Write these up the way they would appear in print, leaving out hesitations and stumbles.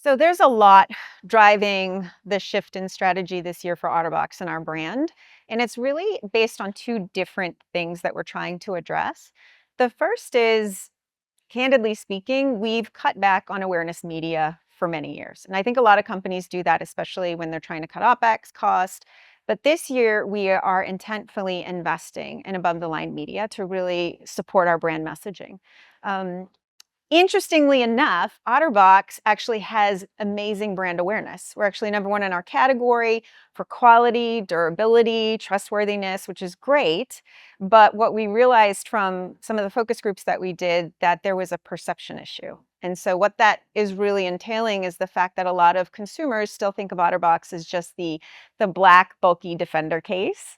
So there's a lot driving the shift in strategy this year for OtterBox and our brand. And it's really based on two different things that we're trying to address. The first is, candidly speaking, we've cut back on awareness media for many years. And I think a lot of companies do that, especially when they're trying to cut OpEx cost. But this year, we are intentfully investing in above the line media to really support our brand messaging. Um, Interestingly enough, OtterBox actually has amazing brand awareness. We're actually number one in our category for quality, durability, trustworthiness, which is great. But what we realized from some of the focus groups that we did, that there was a perception issue. And so what that is really entailing is the fact that a lot of consumers still think of OtterBox as just the black bulky Defender case.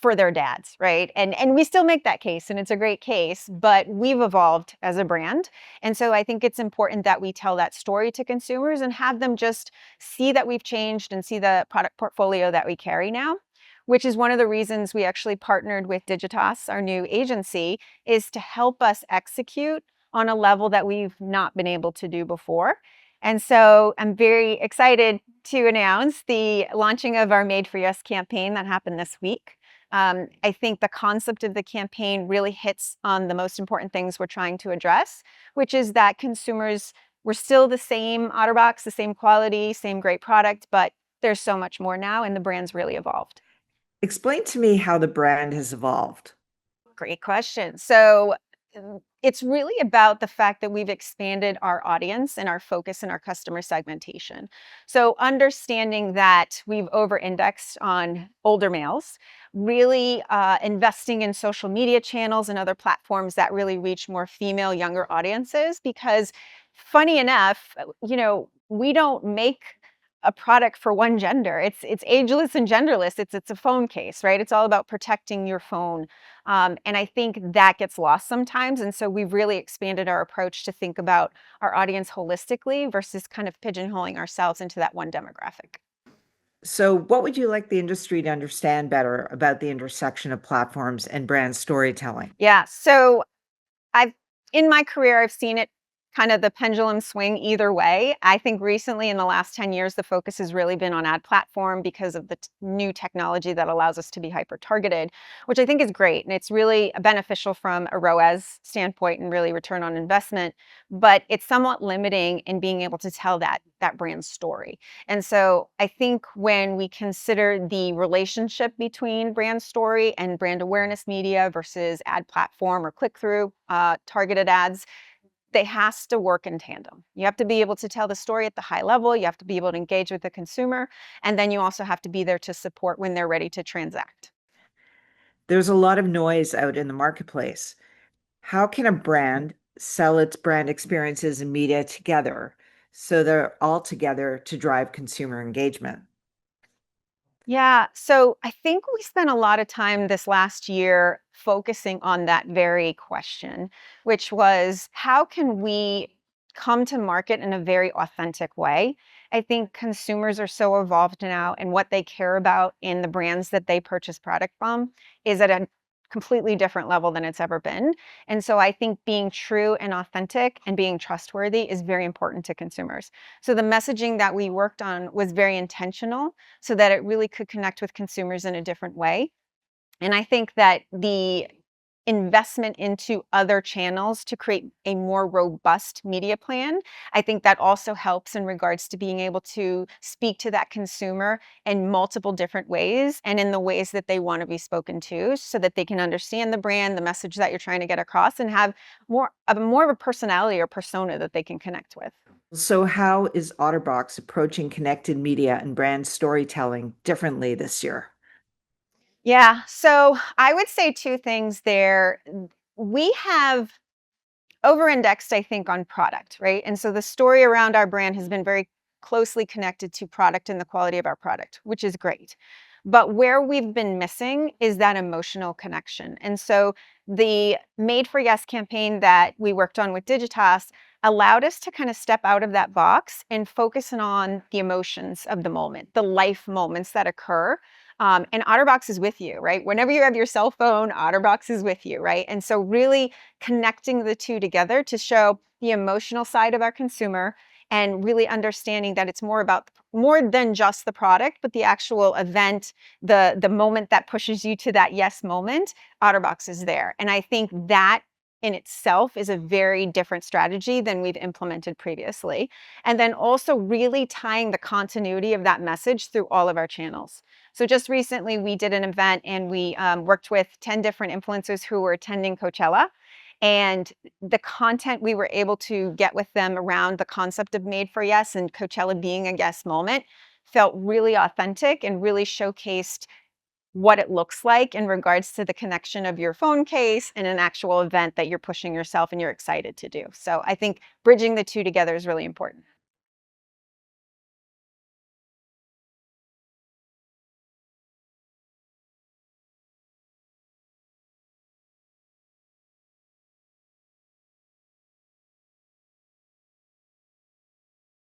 For their dads, right? And we still make that case, and it's a great case, but we've evolved as a brand. And so I think it's important that we tell that story to consumers and have them just see that we've changed and see the product portfolio that we carry now, which is one of the reasons we actually partnered with Digitas, our new agency, is to help us execute on a level that we've not been able to do before. And so I'm very excited to announce the launching of our Made for Yes campaign that happened this week. I think the concept of the campaign really hits on the most important things we're trying to address, which is that consumers, we're still the same OtterBox, the same quality, same great product, but there's so much more now, and the brand's really evolved. Explain to me how the brand has evolved. Great question. So it's really about the fact that we've expanded our audience and our focus and our customer segmentation. So understanding that we've over-indexed on older males, really investing in social media channels and other platforms that really reach more female, younger audiences, because funny enough, we don't make a product for one gender. It's ageless and genderless. It's a phone case, right? It's all about protecting your phone. And I think that gets lost sometimes. And so we've really expanded our approach to think about our audience holistically versus kind of pigeonholing ourselves into that one demographic. So, what would you like the industry to understand better about the intersection of platforms and brand storytelling? Yeah. So I've in my career, I've seen it kind of the pendulum swing either way. I think recently in the last 10 years, the focus has really been on ad platform because of the new technology that allows us to be hyper targeted, which I think is great. And it's really beneficial from a ROAS standpoint and really return on investment, but it's somewhat limiting in being able to tell that brand story. And so I think when we consider the relationship between brand story and brand awareness media versus ad platform or click through targeted ads, they has to work in tandem. You have to be able to tell the story at the high level. You have to be able to engage with the consumer. And then you also have to be there to support when they're ready to transact. There's a lot of noise out in the marketplace. How can a brand sell its brand experiences and media together so they're all together to drive consumer engagement? Yeah, so I think we spent a lot of time this last year focusing on that very question, which was how can we come to market in a very authentic way? I think consumers are so evolved now, and what they care about in the brands that they purchase product from is at a completely different level than it's ever been. And so I think being true and authentic and being trustworthy is very important to consumers. So the messaging that we worked on was very intentional so that it really could connect with consumers in a different way. And I think that the investment into other channels to create a more robust media plan, I think that also helps in regards to being able to speak to that consumer in multiple different ways and in the ways that they want to be spoken to so that they can understand the brand, the message that you're trying to get across, and have more of a personality or persona that they can connect with. So, how is OtterBox approaching connected media and brand storytelling differently this year? Yeah, so I would say two things there. We have over-indexed, I think, on product, right? And so the story around our brand has been very closely connected to product and the quality of our product, which is great. But where we've been missing is that emotional connection. And so the Made for Yes campaign that we worked on with Digitas allowed us to kind of step out of that box and focus on the emotions of the moment, the life moments that occur. And OtterBox is with you, right? Whenever you have your cell phone, OtterBox is with you, right? And so really connecting the two together to show the emotional side of our consumer and really understanding that it's more than just the product, but the actual event, the moment that pushes you to that yes moment. OtterBox is there. And I think that in itself is a very different strategy than we've implemented previously. And then also really tying the continuity of that message through all of our channels. So just recently we did an event and we worked with 10 different influencers who were attending Coachella. And the content we were able to get with them around the concept of Made for Yes and Coachella being a yes moment felt really authentic and really showcased what it looks like in regards to the connection of your phone case and an actual event that you're pushing yourself and you're excited to do. So I think bridging the two together is really important.